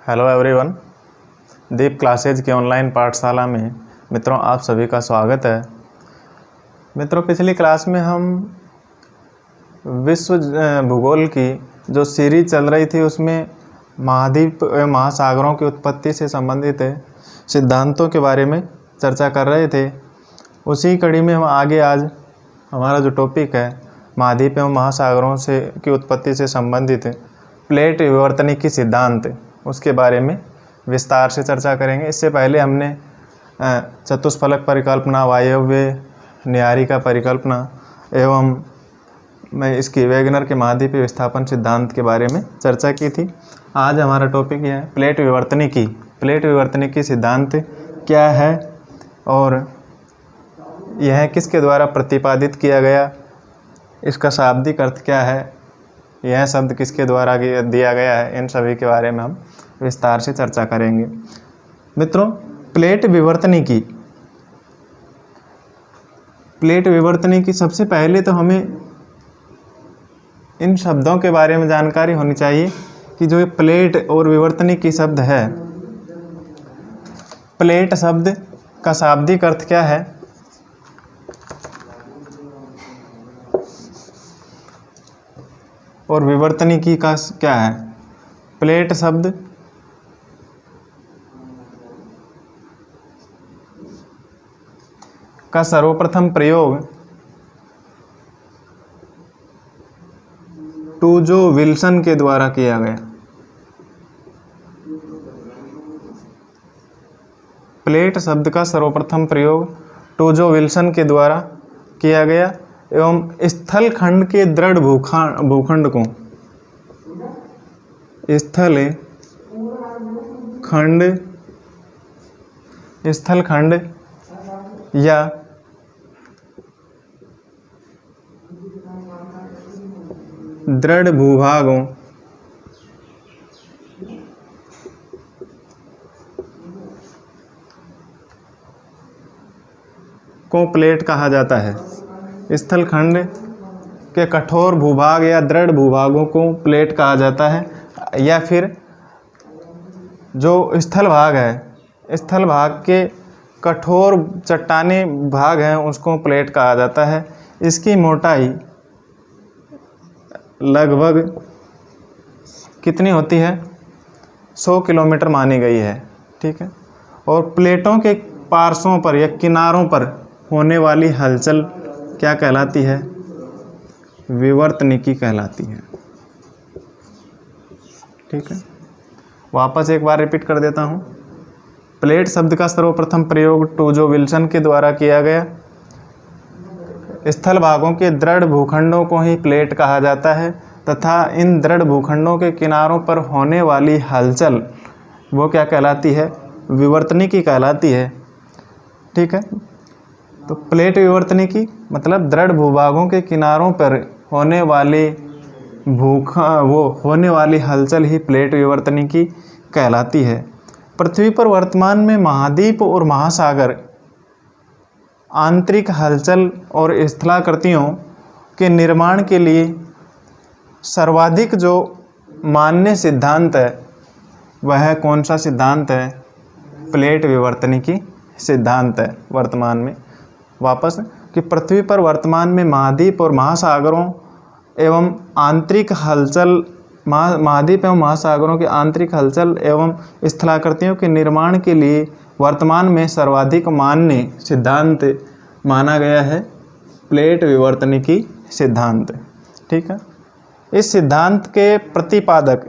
Hello everyone, दीप classes की online पाठशाला में मित्रों आप सभी का स्वागत है। मित्रों, पिछली क्लास में हम विश्व भूगोल की जो सीरीज चल रही थी उसमें महाद्वीप एवं महासागरों की उत्पत्ति से संबंधित सिद्धांतों के बारे में चर्चा कर रहे थे। उसी कड़ी में हम आगे आज हमारा जो टॉपिक है महाद्वीप एवं महासागरों से की उत्पत्ति से संबंधित प्लेट विवर्तनिकी सिद्धांत, उसके बारे में विस्तार से चर्चा करेंगे। इससे पहले हमने चतुष्फलक परिकल्पना, वायव्य न्यायिका परिकल्पना एवं मैं इसकी वेगनर के महाद्वीपीय विस्थापन सिद्धांत के बारे में चर्चा की थी। आज हमारा टॉपिक यह है प्लेट विवर्तनिकी। प्लेट विवर्तनिकी सिद्धांत क्या है और यह किसके द्वारा प्रतिपादित किया गया, इसका शाब्दिक अर्थ क्या है, यह शब्द किसके द्वारा दिया गया है, इन सभी के बारे में हम विस्तार से चर्चा करेंगे। मित्रों, प्लेट विवर्तनिकी सबसे पहले तो हमें इन शब्दों के बारे में जानकारी होनी चाहिए कि जो ये प्लेट और विवर्तनिकी शब्द है, प्लेट शब्द का शाब्दिक अर्थ क्या है और विवर्तनिकी का क्या है। प्लेट शब्द का सर्वप्रथम प्रयोग टूजो विल्सन के द्वारा किया गया। प्लेट शब्द का सर्वप्रथम प्रयोग टूजो विल्सन के द्वारा किया गया एवं स्थल खंड के दृढ़ भूखंड को स्थल खंड या दृढ़ भूभागों को प्लेट कहा जाता है। स्थल खंड के कठोर भूभाग या दृढ़ भूभागों को प्लेट कहा जाता है, या फिर जो स्थल भाग है, स्थल भाग के कठोर चट्टानी भाग हैं उसको प्लेट कहा जाता है। इसकी मोटाई लगभग कितनी होती है, 100 किलोमीटर मानी गई है। ठीक है। और प्लेटों के पार्श्वों पर या किनारों पर होने वाली हलचल क्या कहलाती है, विवर्तनिकी कहलाती है। ठीक है, वापस एक बार रिपीट कर देता हूँ। प्लेट शब्द का सर्वप्रथम प्रयोग टूजो विल्सन के द्वारा किया गया। स्थल भागों के दृढ़ भूखंडों को ही प्लेट कहा जाता है तथा इन दृढ़ भूखंडों के किनारों पर होने वाली हलचल वो क्या कहलाती है, विवर्तनिकी कहलाती है। ठीक है। तो प्लेट विवर्तनिकी मतलब दृढ़ भूभागों के किनारों पर होने वाली हलचल ही प्लेट विवर्तनिकी कहलाती है। पृथ्वी पर वर्तमान में महाद्वीप और महासागर आंतरिक हलचल और स्थलाकृतियों के निर्माण के लिए सर्वाधिक जो मान्य सिद्धांत है वह कौन सा सिद्धांत है, प्लेट विवर्तनिकी सिद्धांत है। वर्तमान में वापस कि पृथ्वी पर वर्तमान में महाद्वीप और महासागरों एवं आंतरिक हलचल महाद्वीप एवं महासागरों की आंतरिक हलचल एवं स्थलाकृतियों के निर्माण के लिए वर्तमान में सर्वाधिक मान्य सिद्धांत माना गया है प्लेट विवर्तनिकी सिद्धांत। ठीक है। इस सिद्धांत के प्रतिपादक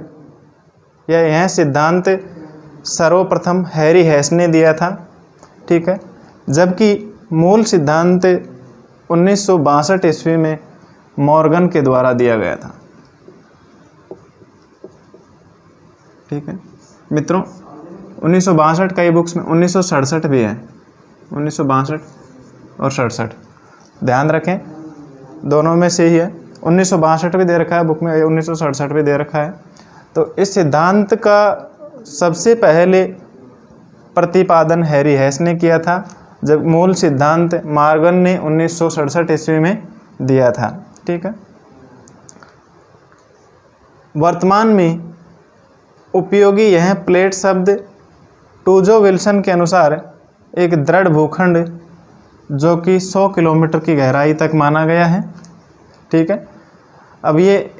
या यह सिद्धांत सर्वप्रथम हैरी हेस ने दिया था। ठीक है। जबकि मूल सिद्धांत 1962 ईस्वी में मॉर्गन के द्वारा दिया गया था। ठीक है मित्रों, 1962 कई बुक्स में 1967 भी है, 1962 और 67 ध्यान रखें, दोनों में से ही है। 1962 भी दे रखा है बुक में, 1967 भी दे रखा है। तो इस सिद्धांत का सबसे पहले प्रतिपादन हैरी हेस ने किया था, जब मूल सिद्धांत मॉर्गन ने 1967 ईस्वी में दिया था। ठीक है। वर्तमान में उपयोगी यह प्लेट शब्द टूजो विल्सन के अनुसार एक दृढ़ भूखंड जो कि 100 किलोमीटर की गहराई तक माना गया है। ठीक है, अब ये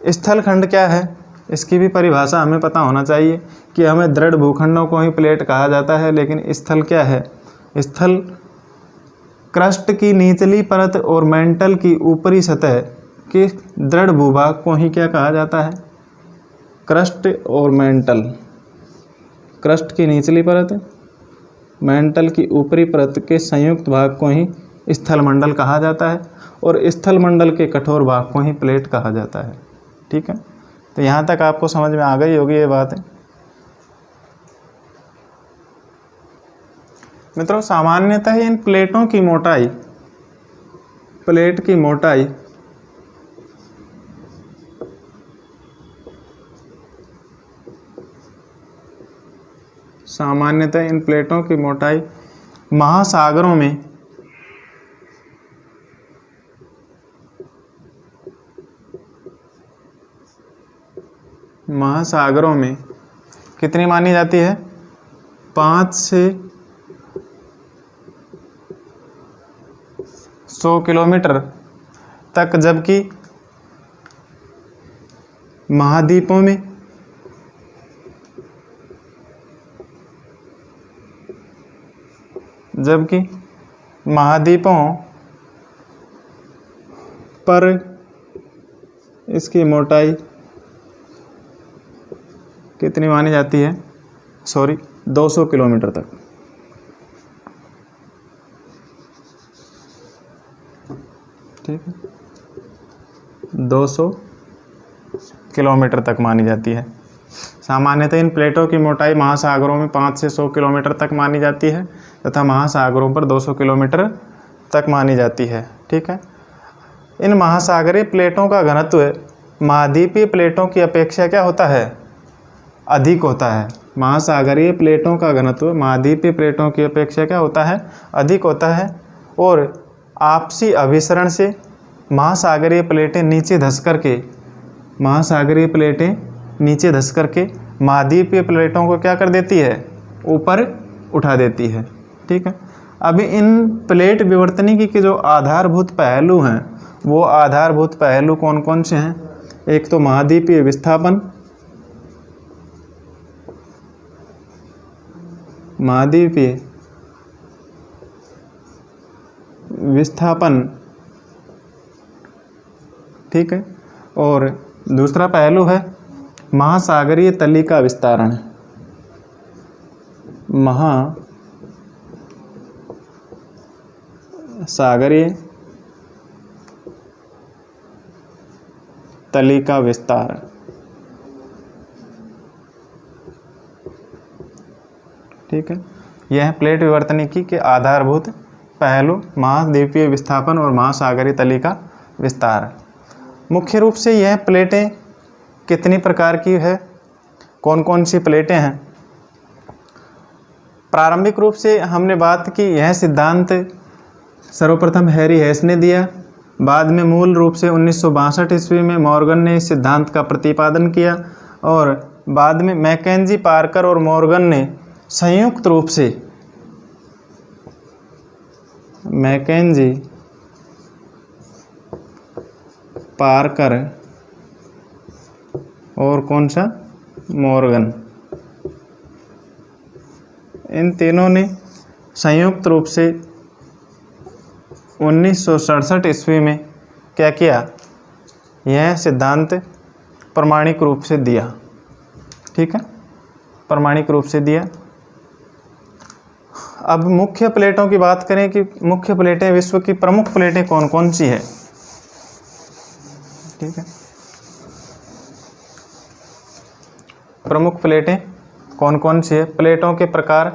स्थलखंड क्या है, इसकी भी परिभाषा हमें पता होना चाहिए कि हमें दृढ़ भूखंडों को ही प्लेट कहा जाता है, लेकिन स्थल क्या है? स्थल क्रस्ट की निचली परत और मेंटल की ऊपरी सतह के दृढ़ भूभाग को ही क्या कहा जाता है? क्रस्ट और मेंटल, क्रस्ट की निचली परत, मेंटल की ऊपरी परत के संयुक्त भाग को ही स्थलमंडल कहा जाता है और स्थलमंडल के कठोर भाग को ही प्लेट कहा जाता है। ठीक है, तो यहाँ तक आपको समझ में आ गई होगी ये बात है। मित्रों, सामान्यतः इन प्लेटों की मोटाई, प्लेट की मोटाई सामान्यतः इन प्लेटों की मोटाई महासागरों में कितनी मानी जाती है? 5 से 100 किलोमीटर तक, जबकि महाद्वीपों में पर इसकी मोटाई कितनी मानी जाती है? 200 किलोमीटर तक। ठीक है, 200 किलोमीटर तक मानी जाती है। सामान्यतः इन प्लेटों की मोटाई महासागरों में 5 से 100 किलोमीटर तक मानी जाती है तथा महासागरों पर 200 किलोमीटर तक मानी जाती है। ठीक है, इन महासागरीय प्लेटों का घनत्व महाद्वीपीय प्लेटों की अपेक्षा क्या होता है? अधिक होता है। महासागरीय प्लेटों का घनत्व महाद्वीपीय प्लेटों की अपेक्षा क्या होता है? अधिक होता है और आपसी अभिसरण से महासागरीय प्लेटें नीचे धंस करके महाद्वीपीय प्लेटों को क्या कर देती है? ऊपर उठा देती है। ठीक है, अभी इन प्लेट विवर्तनिकी के जो आधारभूत पहलू हैं, वो आधारभूत पहलू कौन कौन से हैं? एक तो महाद्वीपीय विस्थापन, ठीक है, और दूसरा पहलू है महासागरीय तली का विस्तारण, महासागरीय तली का विस्तार। ठीक है, यह प्लेट विवर्तनिकी के आधारभूत पहलू महाद्वीपीय विस्थापन और महासागरीय तली का विस्तार। मुख्य रूप से यह प्लेटें कितनी प्रकार की है? कौन कौन सी प्लेटें हैं? प्रारंभिक रूप से हमने बात की, यह सिद्धांत सर्वप्रथम हैरी हेस ने दिया। बाद में मूल रूप से 1962 ईस्वी में मॉर्गन ने इस सिद्धांत का प्रतिपादन किया और बाद में मैकेंजी, पार्कर और मॉर्गन ने संयुक्त रूप से मैकेंजी, पार्कर और कौन सा? मॉर्गन, इन तीनों ने संयुक्त रूप से 1967 ईस्वी में क्या किया? यह सिद्धांत प्रमाणिक रूप से दिया। ठीक है, प्रमाणिक रूप से दिया। अब मुख्य प्लेटों की बात करें कि मुख्य प्लेटें, विश्व की प्रमुख प्लेटें कौन कौन सी है? ठीक है, प्रमुख प्लेटें कौन कौन सी है? प्लेटों के प्रकार,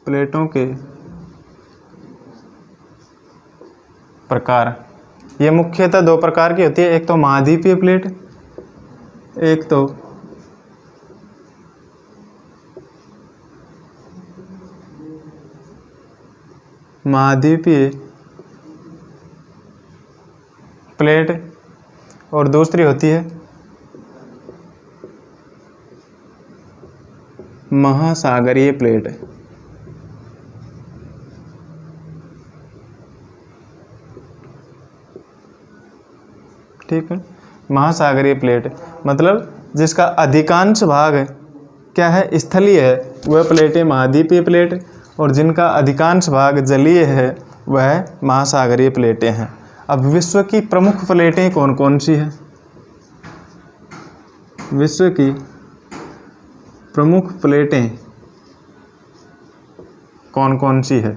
प्लेटों के प्रकार, ये मुख्यतः 2 प्रकार की होती है। एक तो महाद्वीपीय प्लेट, एक तो महाद्वीपीय प्लेट और दूसरी होती है महासागरीय प्लेट। ठीक है, महासागरीय प्लेट मतलब जिसका अधिकांश भाग क्या है, स्थलीय है, वह प्लेटें महाद्वीपीय प्लेट, और जिनका अधिकांश भाग जलीय है वह महासागरीय प्लेटें हैं। अब विश्व की प्रमुख प्लेटें कौन कौन सी हैं? विश्व की प्रमुख प्लेटें कौन कौन सी है?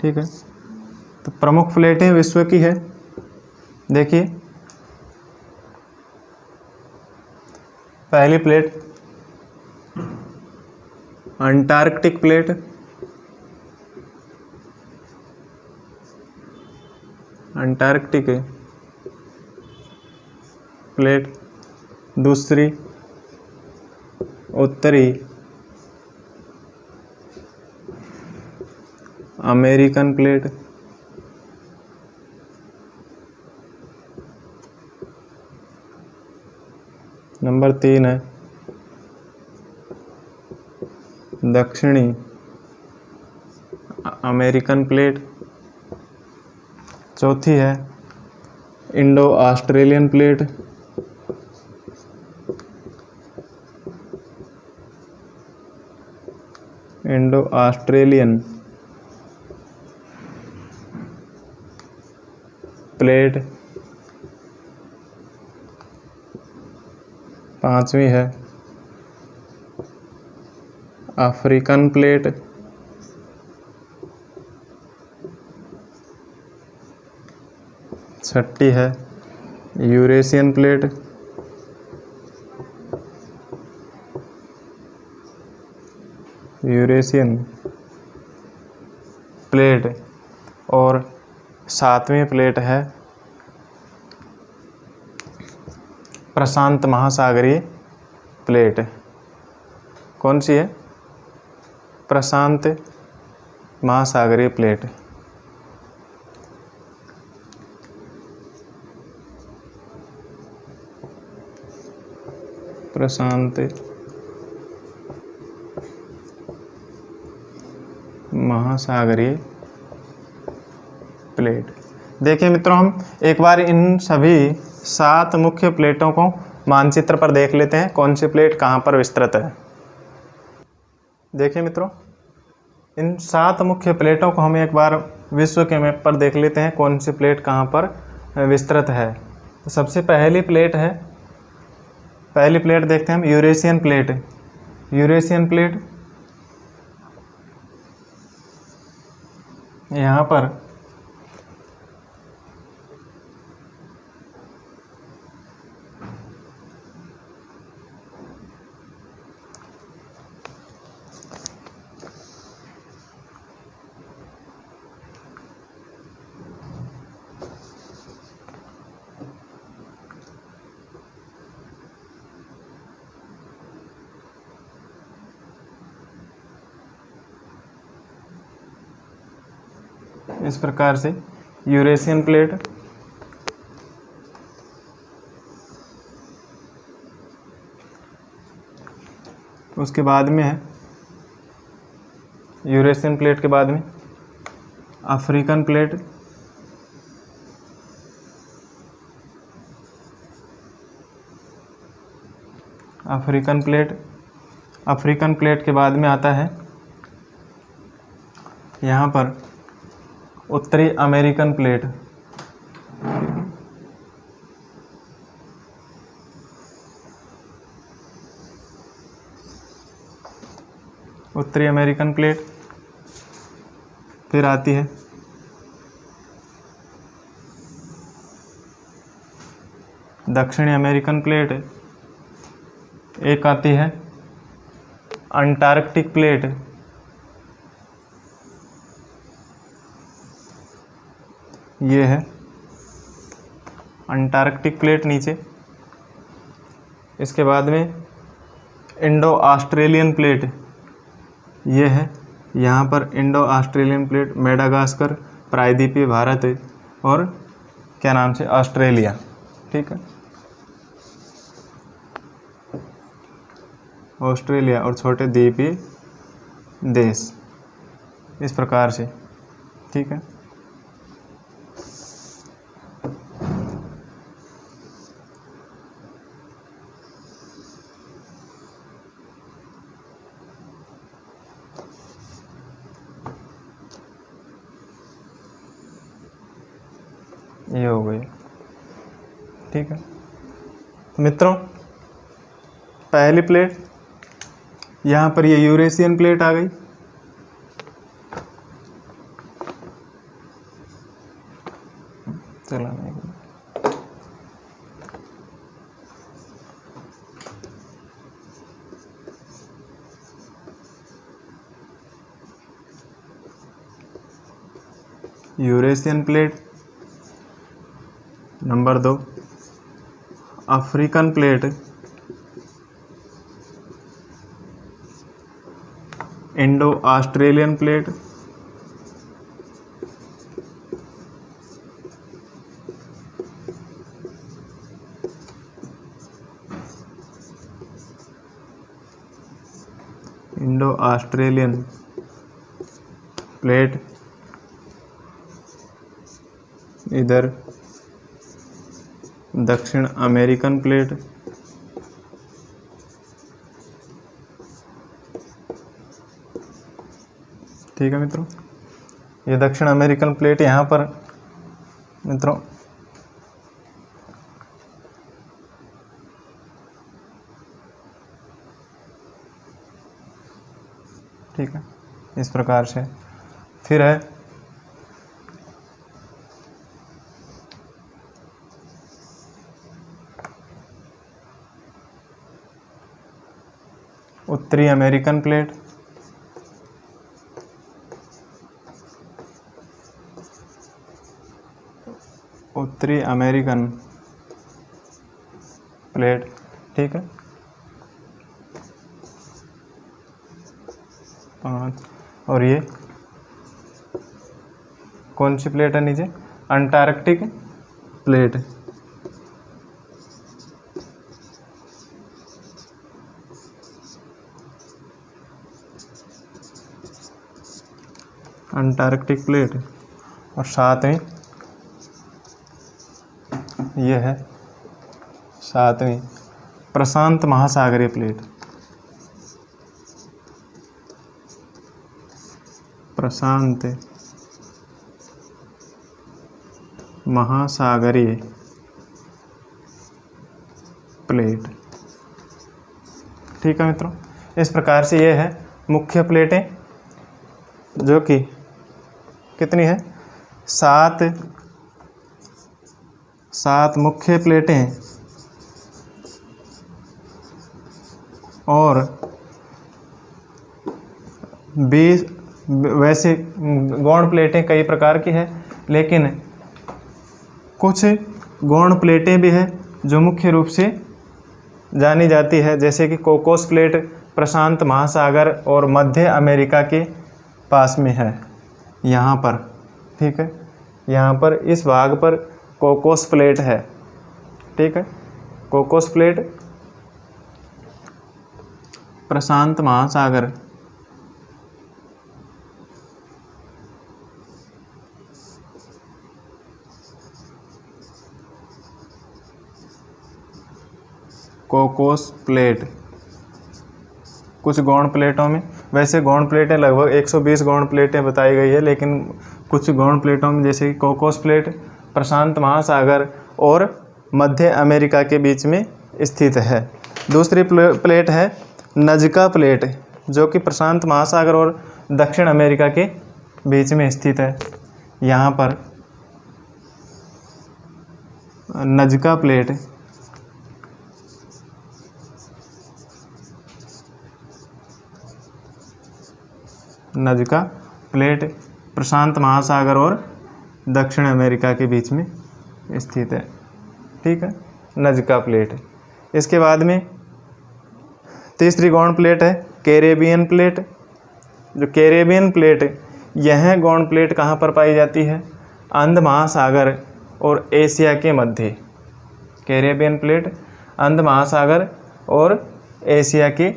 ठीक है, तो प्रमुख प्लेटें विश्व की है, देखिए पहली plate Antarctic plate, Antarctic plate. दूसरी उत्तरी अमेरिकन प्लेट। नंबर 3 है दक्षिणी अमेरिकन प्लेट। चौथी है Indo Australian plate. Indo Australian plate. पांचवी है अफ्रीकन प्लेट। छठी है यूरेशियन प्लेट। Eurasian plate. और सातवीं प्लेट है प्रशांत महासागरीय प्लेट। कौन सी है? प्रशांत महासागरीय प्लेट। प्रशांत महासागरीय प्लेट। देखिए मित्रों, हम एक बार इन सभी 7 मुख्य प्लेटों को मानचित्र पर देख लेते हैं, कौन सी प्लेट कहाँ पर विस्तृत है। देखिए मित्रों, इन 7 मुख्य प्लेटों को हम एक बार विश्व के मैप पर देख लेते हैं, कौन सी प्लेट कहाँ पर विस्तृत है। तो सबसे पहली प्लेट है, पहली प्लेट देखते हैं हम यूरेशियन प्लेट। यूरेशियन प्लेट यहाँ पर इस प्रकार से यूरेशियन प्लेट, उसके बाद में है यूरेशियन प्लेट के बाद में African plate. African plate, African plate के बाद में आता है यहाँ पर उत्तरी अमेरिकन प्लेट। उत्तरी अमेरिकन प्लेट। फिर आती है दक्षिणी अमेरिकन प्लेट। एक आती है अंटार्कटिक प्लेट। ये है अंटार्कटिक प्लेट नीचे। इसके बाद में इंडो ऑस्ट्रेलियन प्लेट, ये है यहाँ पर इंडो ऑस्ट्रेलियन प्लेट, मेडागास्कर, प्रायद्वीपीय भारत और क्या नाम से ऑस्ट्रेलिया। ठीक है, ऑस्ट्रेलिया और छोटे द्वीपीय देश, इस प्रकार से। ठीक है, ये हो गई। ठीक है मित्रों, पहली प्लेट यहाँ पर ये यूरेशियन प्लेट आ गई। चला Eurasian plate. Number 2 African plate, Indo Australian plate, Indo Australian plate, इधर दक्षिण अमेरिकन प्लेट, ठीक है मित्रों, ये दक्षिण अमेरिकन प्लेट यहाँ पर मित्रों ठीक है, इस प्रकार से। फिर है उत्तरी अमेरिकन प्लेट, उत्तरी अमेरिकन प्लेट। ठीक है, 5। और ये कौन सी प्लेट है नीचे? Antarctic plate. Antarctic plate. और 7वीं ये है 7वीं प्रशांत महासागरीय प्लेट। प्रशांत महासागरीय प्लेट। ठीक है मित्रों, इस प्रकार से ये है मुख्य प्लेटें, जो कि कितनी है? 7 मुख्य प्लेटें हैं और 20 वैसे गौण प्लेटें कई प्रकार की है, लेकिन कुछ गौण प्लेटें भी है जो मुख्य रूप से जानी जाती है, जैसे कि कोकोस प्लेट प्रशांत महासागर और मध्य अमेरिका के पास में है यहाँ पर। ठीक है, यहाँ पर इस भाग पर कोकोस प्लेट है। ठीक है, कोकोस प्लेट प्रशांत महासागर कोकोस प्लेट। कुछ गौण प्लेटों में, वैसे गौण प्लेटें लगभग 120 गौण प्लेटें बताई गई है, लेकिन कुछ गौण प्लेटों में जैसे कि कोकोस प्लेट प्रशांत महासागर और मध्य अमेरिका के बीच में स्थित है। दूसरी प्लेट है नजका प्लेट, जो कि प्रशांत महासागर और दक्षिण अमेरिका के बीच में स्थित है। यहाँ पर नजका प्लेट नजका प्लेट प्रशांत महासागर और दक्षिण अमेरिका के बीच में स्थित है। ठीक है, नजका प्लेट। इसके बाद में तीसरी गौण प्लेट है कैरेबियन प्लेट, जो कैरेबियन प्लेट, यह गौण प्लेट कहाँ पर पाई जाती है? अंध महासागर और एशिया के मध्य। कैरेबियन प्लेट अंध महासागर और एशिया के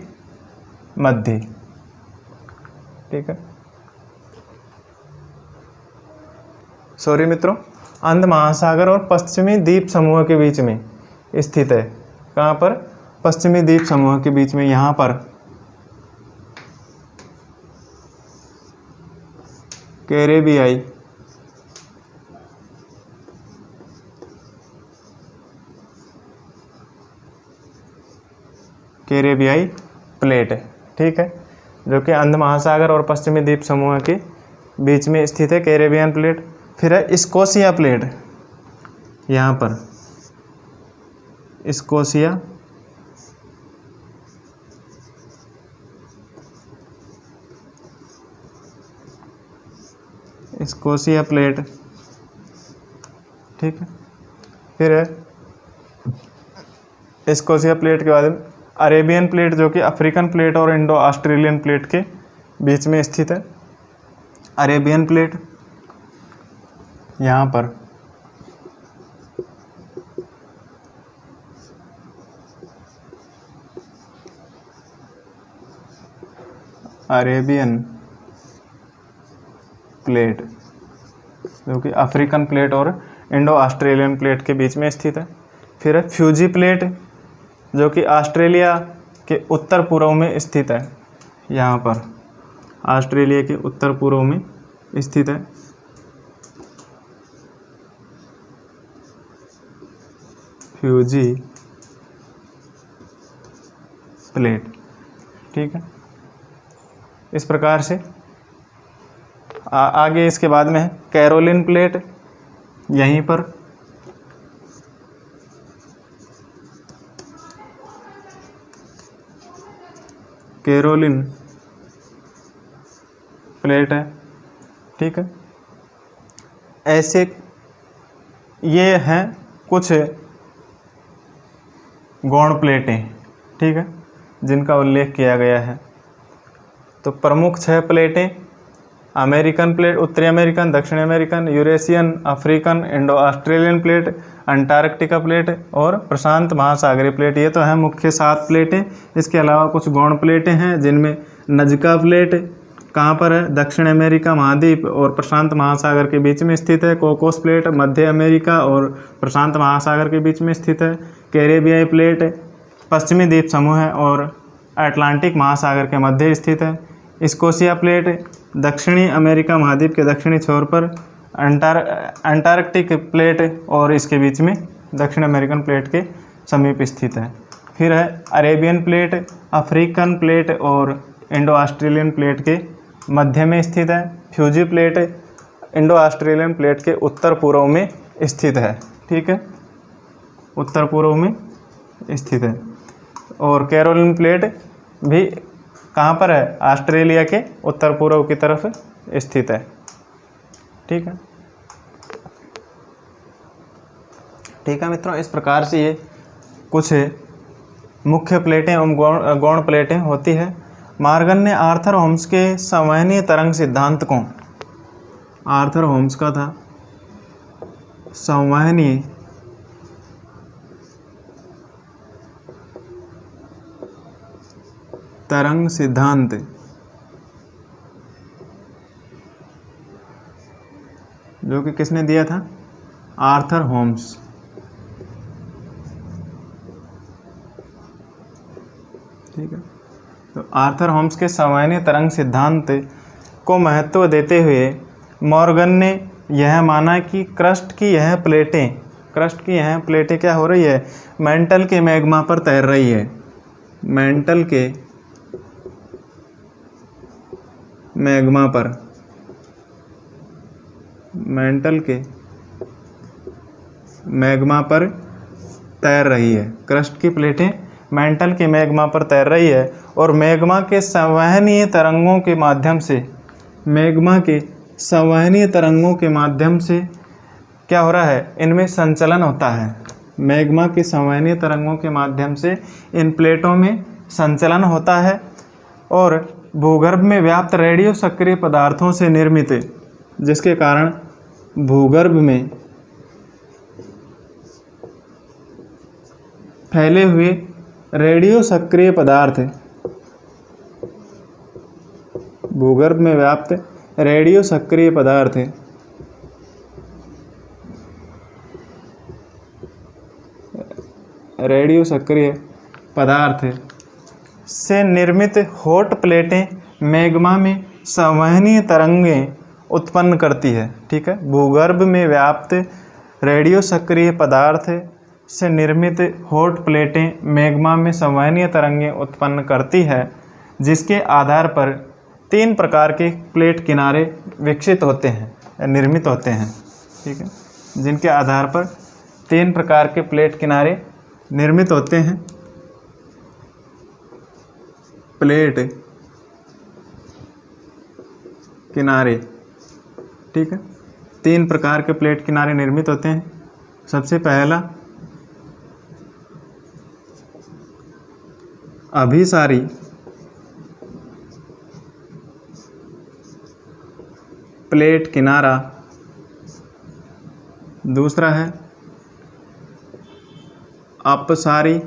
मध्य। ठीक है, सॉरी मित्रों, अंध महासागर और पश्चिमी द्वीप समूह के बीच में स्थित है। कहाँ पर? पश्चिमी द्वीप समूह के बीच में, यहाँ पर कैरेबियाई प्लेट। ठीक है, जो कि अंध महासागर और पश्चिमी द्वीप समूह के बीच में स्थित है, कैरेबियन प्लेट। फिर है स्कोशिया प्लेट, यहाँ पर स्कोशिया प्लेट। ठीक है, फिर है स्कोशिया प्लेट के बाद अरेबियन प्लेट, जो कि अफ्रीकन प्लेट और इंडो ऑस्ट्रेलियन प्लेट के बीच में स्थित है। अरेबियन प्लेट यहाँ पर अरेबियन प्लेट, जो कि अफ्रीकन प्लेट और इंडो ऑस्ट्रेलियन प्लेट के बीच में स्थित है। फिर है फ्यूजी प्लेट, जो कि ऑस्ट्रेलिया के उत्तर पूर्व में स्थित है। यहाँ पर ऑस्ट्रेलिया के उत्तर पूर्व में स्थित है। Fiji plate. ठीक है, इस प्रकार से आगे इसके बाद में है कैरोलिन प्लेट, यहीं पर कैरोलिन प्लेट है। ठीक है, ऐसे ये हैं कुछ गौण प्लेटें। ठीक है, जिनका उल्लेख किया गया है। तो प्रमुख 6 प्लेटें: अमेरिकन प्लेट, उत्तरी अमेरिकन, दक्षिण American, Eurasian, African, Indo Australian plate, Antarctica plate और प्रशांत महासागरीय प्लेट। ये तो है मुख्य 7 प्लेटें। इसके अलावा कुछ गौण प्लेटें हैं, जिनमें नजका प्लेट कहाँ पर है? दक्षिण अमेरिका महाद्वीप और प्रशांत महासागर के बीच में स्थित है। कोकोस प्लेट मध्य अमेरिका और प्रशांत महासागर के बीच में स्थित है। कैरेबियाई प्लेट पश्चिमी द्वीप समूह है और अटलांटिक महासागर के मध्य स्थित है। स्कोशिया प्लेट दक्षिणी अमेरिका महाद्वीप के दक्षिणी छोर पर, अंटार्कटिक प्लेट और इसके बीच में दक्षिण अमेरिकन प्लेट के समीप स्थित है। फिर है अरेबियन प्लेट अफ्रीकन प्लेट और इंडो ऑस्ट्रेलियन प्लेट के मध्य में स्थित है। Fiji plate Indo Australian plate के उत्तर पूर्व में स्थित है। ठीक है, उत्तर पूर्व में स्थित है। और कैरोलिन प्लेट भी कहाँ पर है? ऑस्ट्रेलिया के उत्तर पूर्व की तरफ स्थित है। ठीक है, ठीक है मित्रों, इस प्रकार से ये कुछ मुख्य प्लेटें एवं गौण प्लेटें होती है। मॉर्गन ने आर्थर होम्स के संवहनीय तरंग सिद्धांत को, आर्थर होम्स का था संवहनीय तरंग सिद्धांत, जो कि किसने दिया था? Arthur Holmes. ठीक है, तो आर्थर होम्स के संवहनीय तरंग सिद्धांत को महत्व देते हुए मॉर्गन ने यह माना कि क्रस्ट की यह प्लेटें क्या हो रही है? मेंटल के मैग्मा पर तैर रही है। मेंटल के मैग्मा पर, मेंटल के मैग्मा पर तैर रही है। क्रस्ट की प्लेटें मेंटल के मैग्मा पर तैर रही है और मैग्मा के संवहनीय तरंगों के माध्यम से, मैग्मा के संवहनीय तरंगों के माध्यम से क्या हो रहा है? इनमें संचलन होता है। मैग्मा के संवहनीय तरंगों के माध्यम से इन प्लेटों में संचलन होता है और भूगर्भ में व्याप्त रेडियो सक्रिय पदार्थों से निर्मित, जिसके कारण भूगर्भ में फैले हुए रेडियो सक्रिय पदार्थ, भूगर्भ में व्याप्त रेडियो सक्रिय पदार्थ से निर्मित हॉट प्लेटें मैग्मा में संवहनीय तरंगें उत्पन्न करती है। ठीक है, भूगर्भ में व्याप्त रेडियो सक्रिय पदार्थ से निर्मित हॉट प्लेटें मैग्मा में संवहनीय तरंगें उत्पन्न करती है, जिसके आधार पर 3 प्रकार के प्लेट किनारे विकसित होते हैं, निर्मित होते हैं। ठीक है, जिनके आधार पर 3 प्रकार के प्लेट किनारे निर्मित होते हैं। प्लेट किनारे, ठीक है, 3 प्रकार के प्लेट किनारे निर्मित होते हैं। सबसे पहला अभिसारी प्लेट किनारा, दूसरा है अपसारी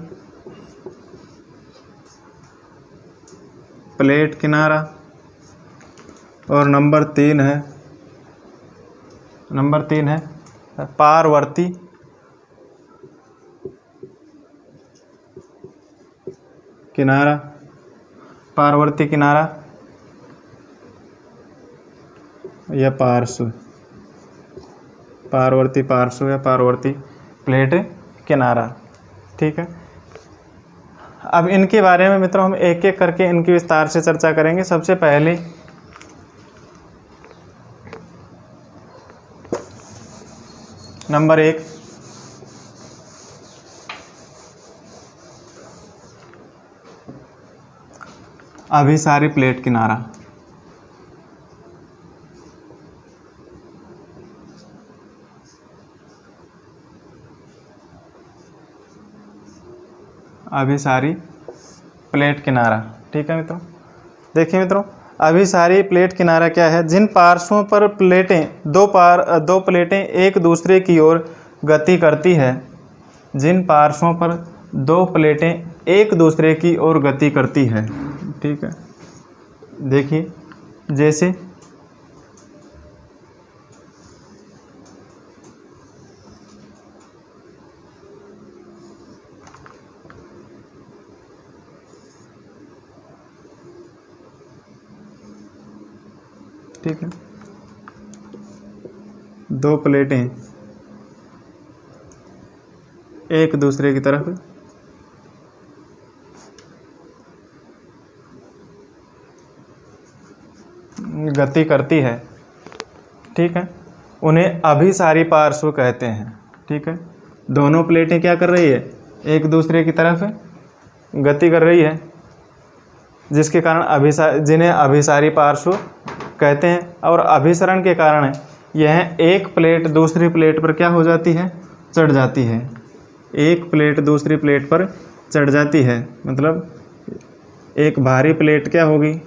प्लेट किनारा, और नंबर 3 है पारवर्ती किनारा। पारवर्ती किनारा या पार्श्व, पारवर्ती पार्श्व या पारवर्ती प्लेट किनारा। ठीक है, अब इनके बारे में मित्रों हम एक एक करके इनकी विस्तार से चर्चा करेंगे। सबसे पहले नंबर 1, अभिसारी प्लेट किनारा। अभिसारी प्लेट किनारा। ठीक है मित्रों, देखिए मित्रों, अभिसारी प्लेट किनारा क्या है? जिन पार्श्वों पर प्लेटें दो प्लेटें एक दूसरे की ओर गति करती है, जिन पार्श्वों पर 2 प्लेटें एक दूसरे की ओर गति करती है। ठीक है, देखिए जैसे ठीक है, 2 प्लेटें एक दूसरे की तरफ गति करती है। ठीक है, उन्हें अभिसारी पार्श्व कहते हैं। ठीक है, दोनों प्लेटें क्या कर रही है? एक दूसरे की तरफ गति कर रही है, जिसके कारण जिन्हें अभिसारी पार्श्व कहते हैं। और अभिसरण के कारण यह एक प्लेट दूसरी प्लेट पर क्या हो जाती है? चढ़ जाती है। एक प्लेट दूसरी प्लेट पर चढ़ जाती है, मतलब एक भारी प्लेट क्या होगी?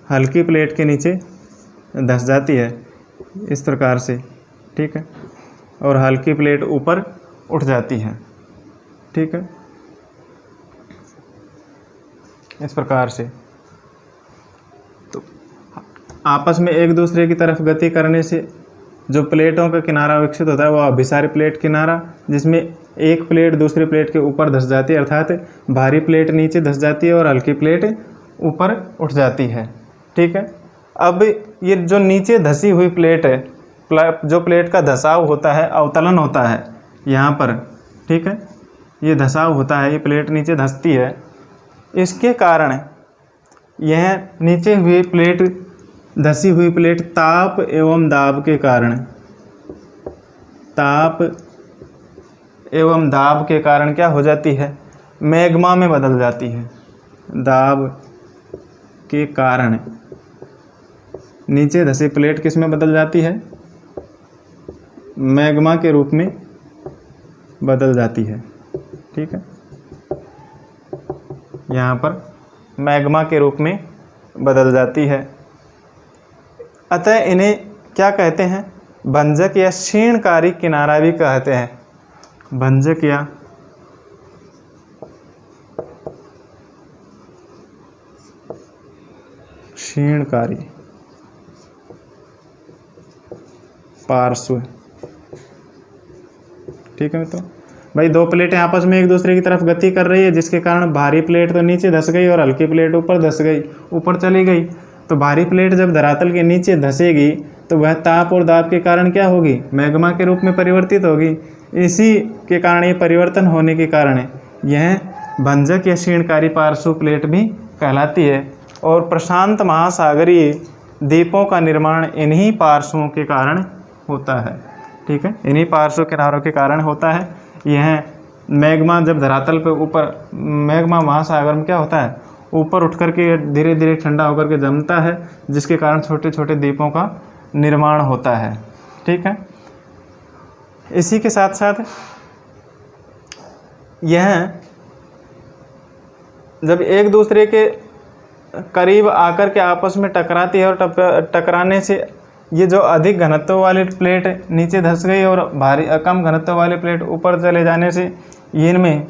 हल्की प्लेट के नीचे धंस जाती है इस प्रकार से। ठीक है, और हल्की प्लेट ऊपर उठ जाती है। ठीक है, इस प्रकार से तो आपस में एक दूसरे की तरफ गति करने से जो प्लेटों का किनारा विकसित होता है वो अभिसारी प्लेट किनारा, जिसमें एक प्लेट दूसरी प्लेट के ऊपर धंस जाती है, अर्थात भारी प्लेट नीचे धंस जाती है और हल्की प्लेट ऊपर उठ जाती है। ठीक है, अब ये जो नीचे धंसी हुई प्लेट है, जो प्लेट का धंसाव होता है, अवतलन होता है यहाँ पर। ठीक है, ये धंसाव होता है, ये प्लेट नीचे धंसती है। इसके कारण यह नीचे हुई प्लेट, धंसी हुई प्लेट ताप एवं दाब के कारण, ताप एवं दाब के कारण क्या हो जाती है? मैग्मा में बदल जाती है। दाब के कारण नीचे धंसी प्लेट किस में बदल जाती है? मैग्मा के रूप में बदल जाती है। ठीक है, यहाँ पर मैग्मा के रूप में बदल जाती है। अतः इन्हें क्या कहते हैं? भंजक या क्षीणकारी किनारा भी कहते हैं। भंजक या क्षीणकारी पार्श्व। ठीक है मित्रों, भाई दो प्लेटें आपस में एक दूसरे की तरफ गति कर रही है, जिसके कारण भारी प्लेट तो नीचे धंस गई और हल्की प्लेट ऊपर धंस गई, ऊपर चली गई। तो भारी प्लेट जब धरातल के नीचे धंसेगी तो वह ताप और दाब के कारण क्या होगी? मैग्मा के रूप में परिवर्तित होगी। इसी के कारण ये परिवर्तन होने के कारण यह भंजक या क्षीणकारी पार्श्व प्लेट भी कहलाती है। और प्रशांत महासागरीय द्वीपों का निर्माण इन्हीं पार्श्वों के कारण होता है। ठीक है, इन्हीं पार्श्व किनारों के कारण होता है। यह मैग्मा जब धरातल पे ऊपर, मैग्मा महासागर में क्या होता है? ऊपर उठ करके धीरे धीरे ठंडा होकर के जमता है, जिसके कारण छोटे छोटे द्वीपों का निर्माण होता है। ठीक है, इसी के साथ साथ यह जब एक दूसरे के करीब आकर के आपस में टकराती है और टकराने से ये जो अधिक घनत्व वाली प्लेट नीचे धंस गई और भारी कम घनत्व वाली प्लेट ऊपर चले जाने से इनमें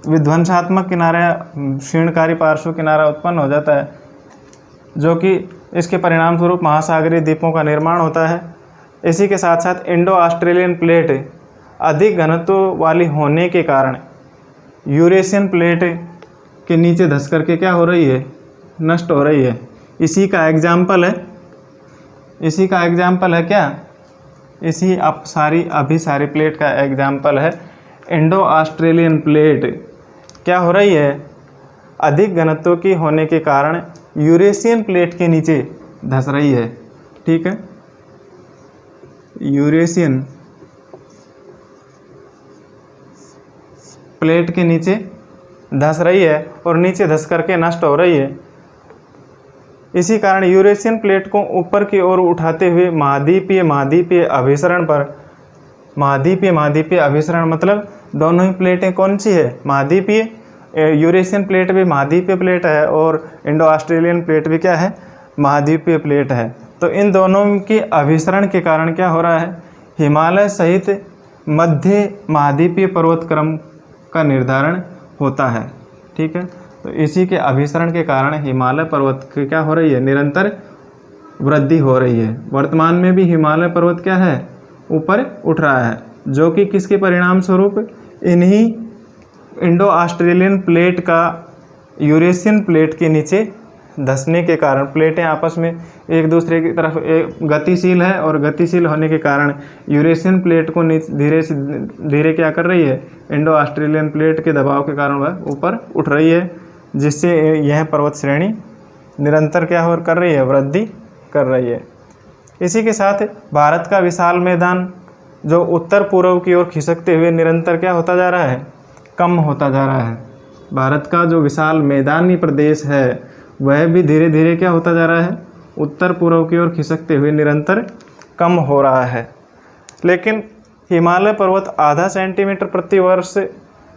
विध्वंसात्मक किनारा, क्षीणकारी पार्श्व किनारा उत्पन्न हो जाता है, जो कि इसके परिणाम स्वरूप महासागरीय द्वीपों का निर्माण होता है। इसी के साथ साथ इंडो ऑस्ट्रेलियन प्लेट अधिक घनत्व वाली होने के कारण यूरेशियन प्लेट के नीचे धंस करके क्या हो रही है? नष्ट हो रही है। इसी का एग्जाम्पल है क्या? इसी अभिसारी प्लेट का एग्जाम्पल है इंडो ऑस्ट्रेलियन प्लेट। क्या हो रही है? अधिक घनत्व की होने के कारण यूरेशियन प्लेट के नीचे धंस रही है। ठीक है, यूरेशियन प्लेट के नीचे धंस रही है और नीचे धंस करके नष्ट हो रही है। इसी कारण यूरेशियन प्लेट को यूपर की ओर उठाते हुए महाद्वीपीय अभिसरण मतलब दोनों ही प्लेटें कौन सी है? महाद्वीपीय। यूरेशियन प्लेट भी महाद्वीपीय प्लेट है और इंडो ऑस्ट्रेलियन प्लेट भी क्या है? महाद्वीपीय प्लेट है। तो इन दोनों के अभिसरण के कारण क्या हो रहा है? हिमालय सहित मध्य महाद्वीपीय पर्वतक्रम का निर्धारण होता है। ठीक है, तो इसी के अभिसरण के कारण हिमालय पर्वत की क्या हो रही है? निरंतर वृद्धि हो रही है। वर्तमान में भी हिमालय पर्वत क्या है? ऊपर उठ रहा है, जो कि किसके परिणाम स्वरूप? इन्हीं इंडो ऑस्ट्रेलियन प्लेट का यूरेशियन प्लेट के नीचे धंसने के कारण प्लेटें आपस में एक दूसरे की तरफ गतिशील है और गतिशील होने के कारण यूरेशियन प्लेट को धीरे से धीरे क्या कर रही है? इंडो ऑस्ट्रेलियन प्लेट के दबाव के कारण वह ऊपर उठ रही है, जिससे यह पर्वत श्रेणी निरंतर क्या हो कर रही है? वृद्धि कर रही है। इसी के साथ भारत का विशाल मैदान जो उत्तर पूर्व की ओर खिसकते हुए निरंतर क्या होता जा रहा है? कम होता जा रहा है। भारत का जो विशाल मैदानी प्रदेश है वह भी धीरे धीरे क्या होता जा रहा है? उत्तर पूर्व की ओर खिसकते हुए निरंतर कम हो रहा है। लेकिन हिमालय पर्वत आधा सेंटीमीटर प्रति वर्ष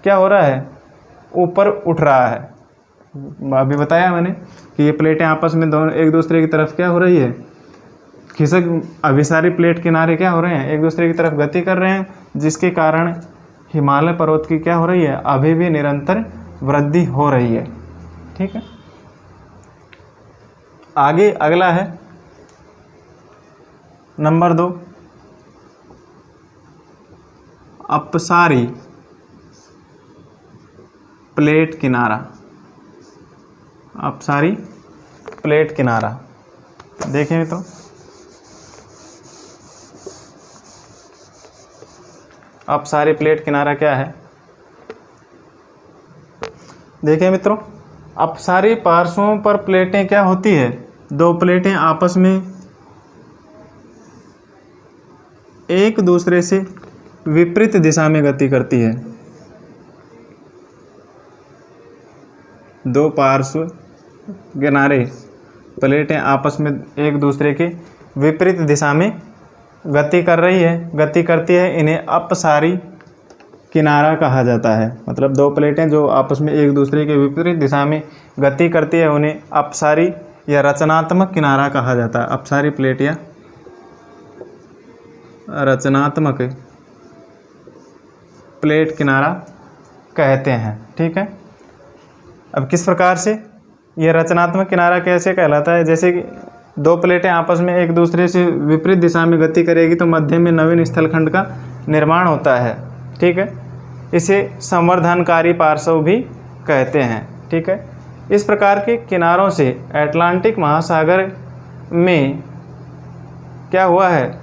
क्या हो रहा है? ऊपर उठ रहा है। अभी बताया मैंने कि ये प्लेटें आपस में दोनों एक दूसरे की तरफ क्या हो रही है? अभिसारी प्लेट किनारे क्या हो रहे हैं? एक दूसरे की तरफ गति कर रहे हैं, जिसके कारण हिमालय पर्वत की क्या हो रही है? अभी भी निरंतर वृद्धि हो रही है। ठीक है, आगे अगला है नंबर 2, अपसारी प्लेट किनारा। अपसारी प्लेट किनारा देखें तो अपसारी प्लेट किनारा क्या है? देखिए मित्रों, अपसारी पार्श्वों पर प्लेटें क्या होती है? दो प्लेटें आपस में एक दूसरे से विपरीत दिशा में गति करती है। दो पार्श्व किनारे प्लेटें आपस में एक दूसरे के विपरीत दिशा में गति कर रही है, गति करती है, इन्हें अपसारी किनारा कहा जाता है। मतलब दो प्लेटें जो आपस में एक दूसरे के विपरीत दिशा में गति करती है उन्हें अपसारी या रचनात्मक किनारा कहा जाता है। अपसारी प्लेट या रचनात्मक प्लेट किनारा कहते हैं। ठीक है, अब किस प्रकार से ये रचनात्मक किनारा कैसे कहलाता है? जैसे कि दो प्लेटें आपस में एक दूसरे से विपरीत दिशा में गति करेगी तो मध्य में नवीन स्थलखंड का निर्माण होता है। ठीक है, इसे संवर्धनकारी पार्श्व भी कहते हैं। ठीक है, इस प्रकार के किनारों से अटलांटिक महासागर में क्या हुआ है?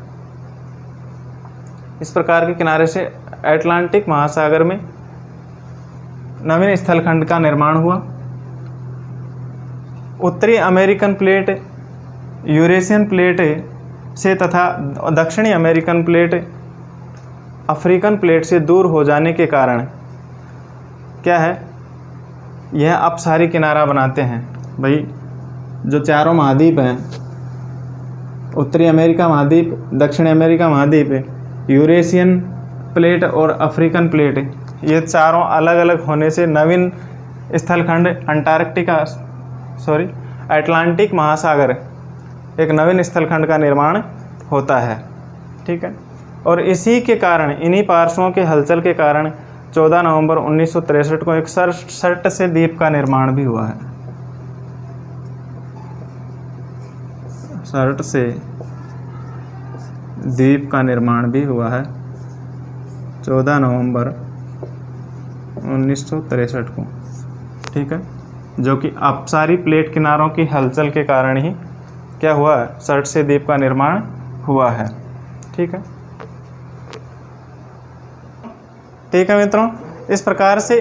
इस प्रकार के किनारे से अटलांटिक महासागर में नवीन स्थलखंड का निर्माण हुआ। उत्तरी अमेरिकन प्लेट यूरेशियन प्लेट से तथा दक्षिणी अमेरिकन प्लेट अफ्रीकन प्लेट से दूर हो जाने के कारण क्या है, यह अपसारी किनारा बनाते हैं। भाई जो चारों महाद्वीप हैं, उत्तरी अमेरिका महाद्वीप, दक्षिणी अमेरिका महाद्वीप, यूरेशियन प्लेट और अफ्रीकन प्लेट, ये चारों अलग अलग होने से नवीन स्थलखंड अटलांटिक महासागर एक नवीन स्थलखंड का निर्माण होता है। ठीक है, और इसी के कारण, इन्हीं पार्श्वों के हलचल के कारण 14 नवंबर 1963 को एक सर्ट से द्वीप का निर्माण भी हुआ है। सर्ट से द्वीप का निर्माण भी हुआ है 14 नवंबर 1963 को। ठीक है, जो कि अपसारी प्लेट किनारों की हलचल के कारण ही क्या हुआ, सर्ट से द्वीप का निर्माण हुआ है। ठीक है, ठीक है मित्रों, इस प्रकार से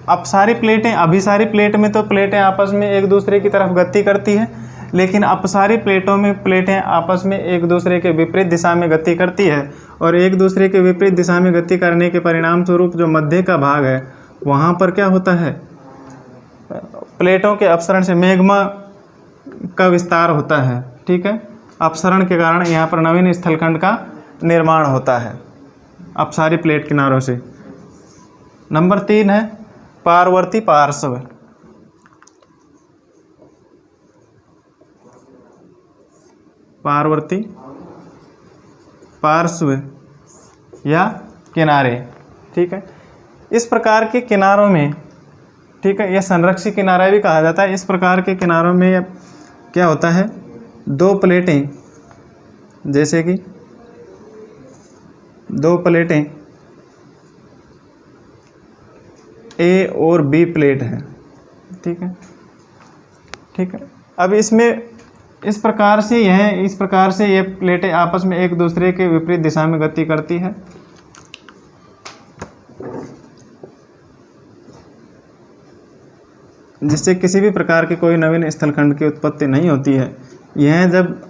अपसारी प्लेटें, अभिसारी प्लेट में तो प्लेटें आपस में एक दूसरे की तरफ गति करती है, लेकिन अपसारी प्लेटों में प्लेटें आपस में एक दूसरे के विपरीत दिशा में गति करती है, और एक दूसरे के विपरीत दिशा में गति करने के परिणाम स्वरूप जो मध्य का भाग है वहाँ पर क्या होता है, प्लेटों के अपसरण से मैग्मा का विस्तार होता है। ठीक है, अपसरण के कारण यहाँ पर नवीन स्थलखंड का निर्माण होता है अपसारी प्लेट किनारों से। नंबर 3 है पारवर्ती पार्श्व। पारवर्ती पार्श्व या किनारे। ठीक है, इस प्रकार के किनारों में, ठीक है, यह संरक्षी किनारा भी कहा जाता है। इस प्रकार के किनारों में क्या होता है, दो प्लेटें, जैसे कि दो प्लेटें ए और बी प्लेट है। ठीक है, ठीक है, अब इसमें इस प्रकार से ये प्लेटें आपस में एक दूसरे के विपरीत दिशा में गति करती है। जिससे किसी भी प्रकार की कोई नवीन स्थलखंड की उत्पत्ति नहीं होती है। यह जब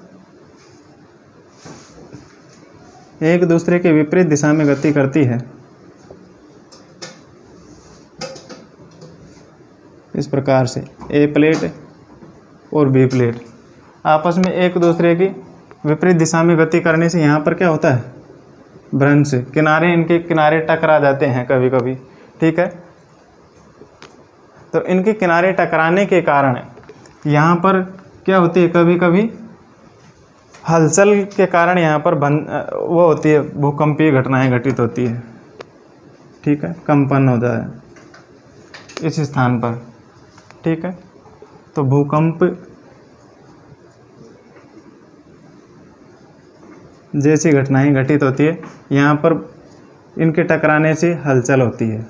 एक दूसरे के विपरीत दिशा में गति करती है, इस प्रकार से ए प्लेट और बी प्लेट आपस में एक दूसरे की विपरीत दिशा में गति करने से यहाँ पर क्या होता है, भ्रंश, किनारे, इनके किनारे टकरा जाते हैं कभी कभी। ठीक है, तो इनके किनारे टकराने के कारण यहाँ पर क्या होती है, कभी कभी हलचल के कारण यहाँ पर वो होती है, भूकंपीय घटनाएं घटित होती है। ठीक है, कंपन होता है इस स्थान पर। ठीक है, तो भूकंप जैसी घटनाएं घटित होती है, यहाँ पर इनके टकराने से हलचल होती है।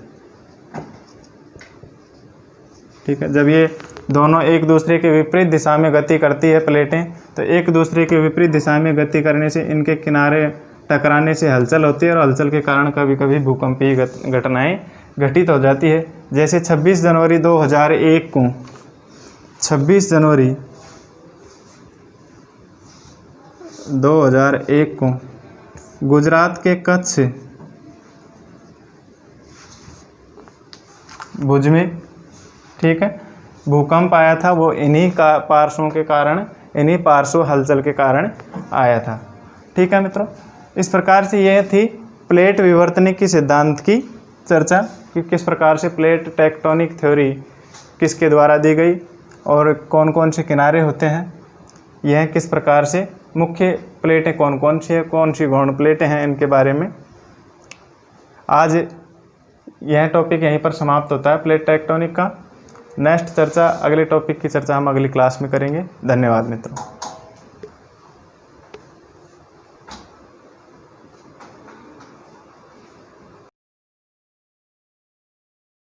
ठीक है, जब ये दोनों एक दूसरे के विपरीत दिशा में गति करती है प्लेटें, तो एक दूसरे के विपरीत दिशा में गति करने से इनके किनारे टकराने से हलचल होती है, और हलचल के कारण कभी कभी भूकंपीय घटनाएं घटित हो जाती है। जैसे 26 जनवरी 2001 को 26 जनवरी 2001 को गुजरात के कच्छ भुज में, ठीक है, भूकंप आया था। वो इन्हीं का पार्श्वों के कारण, इन्हीं पार्श्व हलचल के कारण आया था। ठीक है मित्रों, इस प्रकार से यह थी प्लेट विवर्तनिक की सिद्धांत की चर्चा कि किस प्रकार से प्लेट टेक्टोनिक थ्योरी किसके द्वारा दी गई, और कौन कौन से किनारे होते हैं, यह किस प्रकार से मुख्य प्लेटें कौन कौन सी है, कौन सी गौण प्लेटें हैं, इनके बारे में। आज यह टॉपिक यहीं पर समाप्त होता है प्लेट टेक्टोनिक का। नेक्स्ट चर्चा, अगले टॉपिक की चर्चा हम अगली क्लास में करेंगे। धन्यवाद मित्रों।